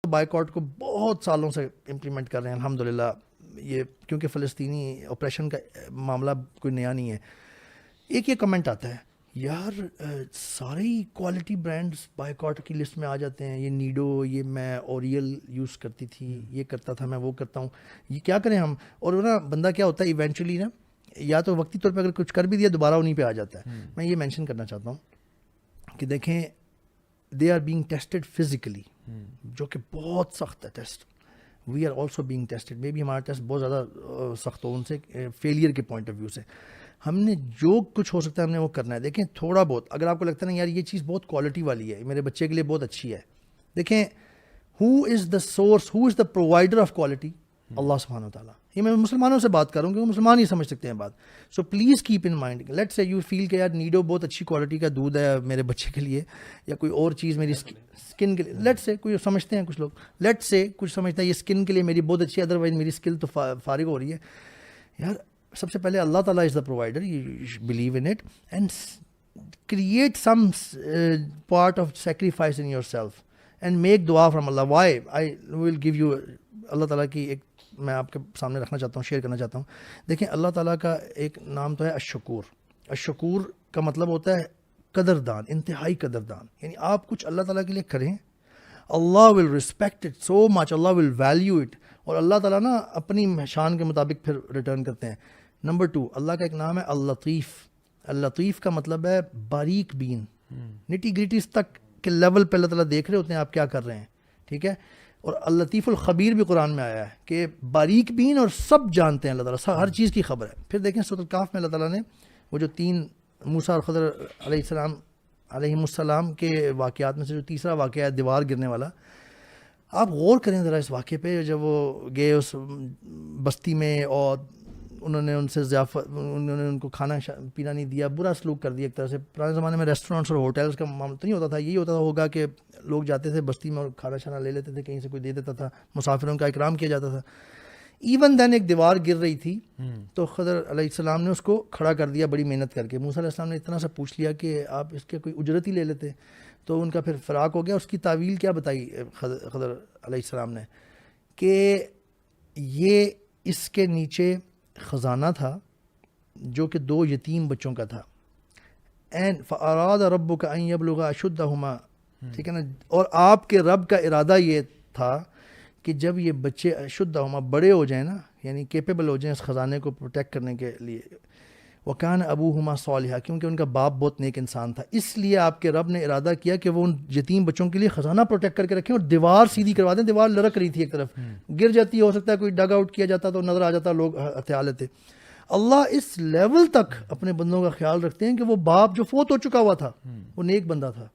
Boycott کو بہت سالوں سے امپلیمنٹ کر رہے ہیں الحمدللہ. یہ کیونکہ فلسطینی آپریشن کا معاملہ کوئی نیا نہیں ہے. ایک یہ کمنٹ آتا ہے یار سارے ہی کوالٹی برانڈز بائیکاٹ کی لسٹ میں آ جاتے ہیں, یہ نیڈو, یہ میں اوریل یوز کرتی تھی, یہ کرتا تھا, میں وہ کرتا ہوں, یہ کیا کریں ہم. اور نا بندہ کیا ہوتا ہے ایونچولی نا, یا تو وقتی طور پہ اگر کچھ کر بھی دیا دوبارہ انہیں پہ آ جاتا ہے. میں یہ مینشن کرنا چاہتا ہوں کہ دیکھیں they are being tested physically, جو کہ بہت سخت ہے test. We are also being tested, may be ہمارا ٹیسٹ بہت زیادہ سخت ہو ان سے فیلئر کے پوائنٹ آف ویو سے. ہم نے جو کچھ ہو سکتا ہے ہم نے وہ کرنا ہے. دیکھیں تھوڑا بہت اگر آپ کو لگتا ہے نا یار یہ چیز بہت کوالٹی والی ہے, میرے بچے کے لیے بہت اچھی ہے, دیکھیں who is the source, who is the provider of quality, Allah سبحانہ و تعالیٰ. یہ میں مسلمانوں سے بات کروں کہ وہ مسلمان ہی سمجھ سکتے ہیں بات. So please keep in mind, let say you feel کہ یار نیڈو بہت اچھی کوالٹی کا دودھ ہے میرے بچے کے لیے, یا کوئی اور چیز میری اسکن کے لیے, لیٹ سے کوئی سمجھتے ہیں کچھ لوگ, لیٹ سے کچھ سمجھتے ہیں یہ اسکن کے لیے میری بہت اچھی ہے, ادروائز میری اسکل تو فارغ ہو رہی ہے. یار سب سے پہلے اللہ تعالیٰ is the provider, you believe in it and create some part of sacrifice in yourself and make دعا from Allah. Why I will give you, Allah تعالیٰ کی ایک میں آپ کے سامنے رکھنا چاہتا ہوں, شیئر کرنا چاہتا ہوں. دیکھیں اللہ تعالیٰ کا ایک نام تو ہے الشکور. الشکور کا مطلب ہوتا ہے قدردان, انتہائی قدردان. یعنی آپ کچھ اللہ تعالیٰ کے لیے کریں, Allah will respect it so much, Allah will value it, اور اللہ تعالیٰ نا اپنی شان کے مطابق پھر ریٹرن کرتے ہیں. نمبر 2, اللہ کا ایک نام ہے اللطیف. اللطیف کا مطلب ہے باریک بین, نٹی گریٹیز تک کے لیول پہ اللہ تعالیٰ دیکھ رہے ہوتے ہیں آپ کیا کر رہے ہیں, ٹھیک ہے. اور اللطیف الخبیر بھی قرآن میں آیا ہے کہ باریک بین اور سب جانتے ہیں اللہ تعالیٰ, ہر چیز کی خبر ہے. پھر دیکھیں سورۃ الکہف میں اللہ تعالیٰ نے وہ جو 3 موسیٰ اور خضر علیہم السلام کے واقعات میں سے جو تیسرا واقعہ ہے دیوار گرنے والا, آپ غور کریں ذرا اس واقعے پہ. جب وہ گئے اس بستی میں اور انہوں نے ان سے ضیافت, انہوں نے ان کو کھانا پینا نہیں دیا, برا سلوک کر دیا ایک طرح سے. پرانے زمانے میں ریسٹورینٹس اور ہوٹلس کا معاملہ تو نہیں ہوتا تھا, یہی ہوتا ہوگا کہ لوگ جاتے تھے بستی میں اور کھانا شانا لے لیتے تھے, کہیں سے کوئی دے دیتا تھا, مسافروں کا اکرام کیا جاتا تھا. ایون دین ایک دیوار گر رہی تھی تو خضر علیہ السلام نے اس کو کھڑا کر دیا بڑی محنت کر کے. موسیٰ علیہ السلام نے اتنا سا پوچھ لیا کہ آپ اس کے کوئی اجرت ہی لے لیتے, تو ان کا پھر فراق ہو گیا. اس کی تعویل کیا بتائی خضر علیہ السلام نے کہ یہ اس کے نیچے خزانہ تھا جو کہ 2 یتیم بچوں کا تھا. این فاراد ربک ان یبلغ اشدہما, ٹھیک ہے نا, اور آپ کے رب کا ارادہ یہ تھا کہ جب یہ بچے اشدہما بڑے ہو جائیں نا, یعنی کیپیبل ہو جائیں اس خزانے کو پروٹیکٹ کرنے کے لیے, وکان ابوہما صالحا, کیونکہ ان کا باپ بہت نیک انسان تھا, اس لیے آپ کے رب نے ارادہ کیا کہ وہ ان یتیم بچوں کے لیے خزانہ پروٹیکٹ کر کے رکھیں اور دیوار سیدھی کروا دیں. دیوار لڑک رہی تھی ایک طرف, گر جاتی, ہو سکتا ہے کوئی ڈگ آؤٹ کیا جاتا تو نظر آ جاتا, لوگ ہتھیار لیتے. اللہ اس لیول تک اپنے بندوں کا خیال رکھتے ہیں کہ وہ باپ جو فوت ہو چکا ہوا تھا وہ نیک بندہ تھا,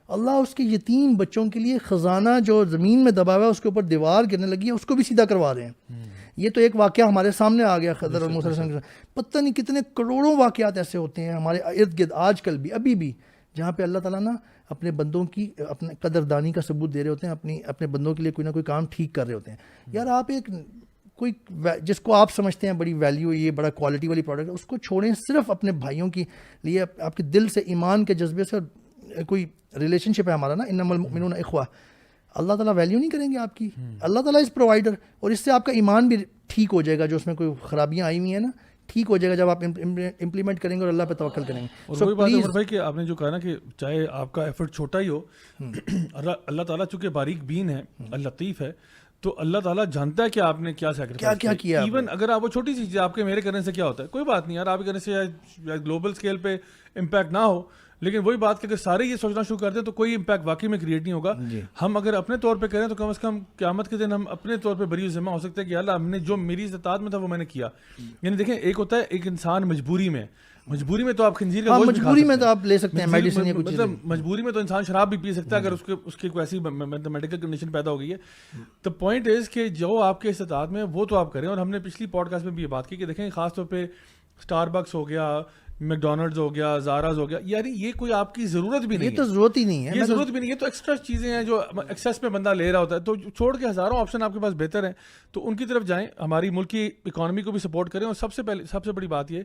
اللہ اس کے یتیم بچوں کے لیے خزانہ جو زمین میں دبا ہوا ہے اس کے اوپر دیوار گرنے لگی ہے اس کو بھی سیدھا کروا رہے ہیں. یہ تو ایک واقعہ ہمارے سامنے آ گیا خضر اور موسیٰ علیہ السلام. پتہ نہیں کتنے کروڑوں واقعات ایسے ہوتے ہیں ہمارے ارد گرد آج کل بھی, ابھی بھی, جہاں پہ اللہ تعالیٰ نا اپنے بندوں کی اپنے قدردانی کا ثبوت دے رہے ہوتے ہیں, اپنے بندوں کے لیے کوئی نہ کوئی کام ٹھیک کر رہے ہوتے ہیں. یار آپ ایک کوئی جس کو آپ سمجھتے ہیں بڑی ویلیو, یہ بڑا کوالٹی والی پروڈکٹ, اس کو چھوڑیں صرف اپنے بھائیوں کی لیے, آپ کے دل سے ایمان کے جذبے سے کوئی ریلیشن شپ ہے ہمارا نا, انما المؤمنون اخوہ, اللہ تعالیٰ ویلیو نہیں کریں گے آپ کی. اللہ تعالیٰ از پرووائڈر, اور اس سے آپ کا ایمان بھی ٹھیک ہو جائے گا, جو اس میں کوئی خرابیاں آئی ہوئی ہیں نا ٹھیک ہو جائے گا جب آپ امپلیمنٹ کریں گے اور اللہ پہ توکل کریں گے. اور وہی بات ہے عمر بھائی کہ آپ نے جو کہا نا کہ چاہے آپ کا ایفرٹ چھوٹا ہی ہو, اللہ تعالیٰ چونکہ باریک بین ہے, لطیف ہے, تو اللہ تعالیٰ جانتا ہے کہ آپ نے کیا سیکریفائس کیا کیا. ایون اگر آپ وہ چھوٹی سی چیز آپ کے میرے کرنے سے کیا ہوتا ہے, کوئی بات نہیں یار, آپ کے کرنے سے گلوبل اسکیل پہ امپیکٹ نہ ہو, لیکن وہی بات کہ اگر سارے یہ سوچنا شروع کر دیں تو کوئی امپیکٹ واقعی میں کریٹ نہیں ہوگا. ہم اگر اپنے طور پہ کریں تو کم از کم قیامت کے دن ہم اپنے طور پہ بری ذمہ ہو سکتے ہیں کہ اللہ ہم نے جو میری استطاعت میں تھا وہ میں نے کیا. یعنی دیکھیں ایک ہوتا ہے ایک انسان مجبوری میں تو آپ خنزیر کا گوشت مجبوری میں تو آپ لے سکتے ہیں میڈیسن یا کچھ, مطلب مجبوری میں تو انسان شراب بھی پی سکتا ہے اگر اس کی کوئی ایسی میڈیکل کنڈیشن پیدا ہو گئی ہے. تو پوائنٹ از کہ جو آپ کے استطاعت میں وہ تو آپ کریں. اور ہم نے پچھلی پوڈ کاسٹ میں بھی یہ بات کی کہ دیکھیں خاص طور پہ اسٹار بکس ہو گیا, میکڈونلڈز ہو گیا, زاراز ہو گیا, یعنی یہ کوئی آپ کی ضرورت بھی نہیں ہے, یہ تو ضرورت ہی نہیں ہے, یہ ضرورت بھی نہیں ہے, تو ایکسٹرا چیزیں ہیں جو ایکسیس میں بندہ لے رہا ہوتا ہے, تو چھوڑ کے ہزاروں آپشن آپ کے پاس بہتر ہیں, تو ان کی طرف جائیں. ہماری ملک کی اکانومی کو بھی سپورٹ کریں. اور سب سے بڑی بات یہ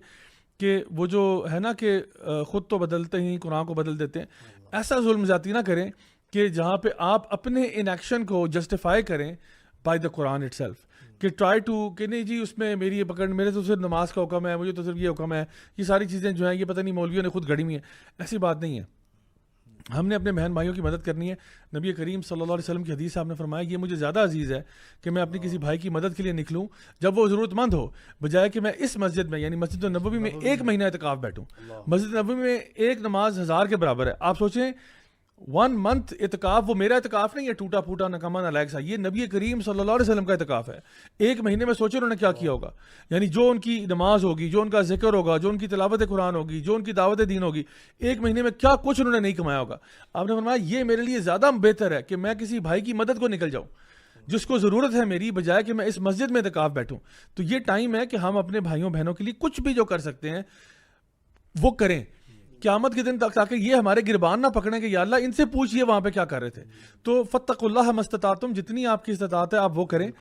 کہ وہ جو ہے نا کہ خود تو بدلتے ہی قرآن کو بدل دیتے ہیں, ایسا ظلم زیادتی نہ کریں کہ جہاں پہ آپ اپنے ان ایکشن کو جسٹیفائی کریں by the Quran it self, کہ ٹرائی ٹو کہ نہیں جی اس میں میری یہ پکڑ, میرے تو صرف نماز کا حکم ہے, مجھے تو صرف یہ حکم ہے, یہ ساری چیزیں جو ہیں یہ پتہ نہیں مولویوں نے خود گھڑی ہوئی ہیں. ایسی بات نہیں ہے. ہم نے اپنے بہن بھائیوں کی مدد کرنی ہے. نبی کریم صلی اللہ علیہ وسلم کی حدیث آپ نے فرمایا یہ مجھے زیادہ عزیز ہے کہ میں اپنی کسی بھائی کی مدد کے لیے نکلوں جب وہ ضرورت مند ہو, بجائے کہ میں اس مسجد میں یعنی مسجد نبوی میں 1 مہینہ اعتکاف بیٹھوں. مسجد نبوی میں ایک نماز 1000 کے برابر ہے. آپ سوچیں 1 month اعتکاف, وہ میرا اعتکاف نہیں ہے ٹوٹا پھوٹا نکما نالائق سا, یہ نبی کریم صلی اللہ علیہ وسلم کا اعتکاف ہے. 1 مہینے میں سوچیں انہوں نے کیا کیا ہوگا. یعنی جو ان کی نماز ہوگی, جو ان کا ذکر ہوگا, جو ان کی تلاوت قرآن ہوگی, جو ان کی دعوت دین ہوگی, 1 مہینے میں کیا کچھ انہوں نے نہیں کمایا ہوگا. آپ نے فرمایا یہ میرے لیے زیادہ بہتر ہے کہ میں کسی بھائی کی مدد کو نکل جاؤں جس کو ضرورت ہے میری, بجائے کہ میں اس مسجد میں اعتکاف بیٹھوں. تو یہ ٹائم ہے کہ ہم اپنے بھائیوں بہنوں کے لیے کچھ بھی جو کر سکتے ہیں وہ کریں قیامت کے دن تک, تاکہ یہ ہمارے گربان نہ پکڑیں کہ یا اللہ ان سے پوچھئے وہاں پہ کیا کر رہے تھے. تو فاتقوا اللہ ما استطعتم, جتنی آپ کی استطاعت ہے آپ وہ کریں.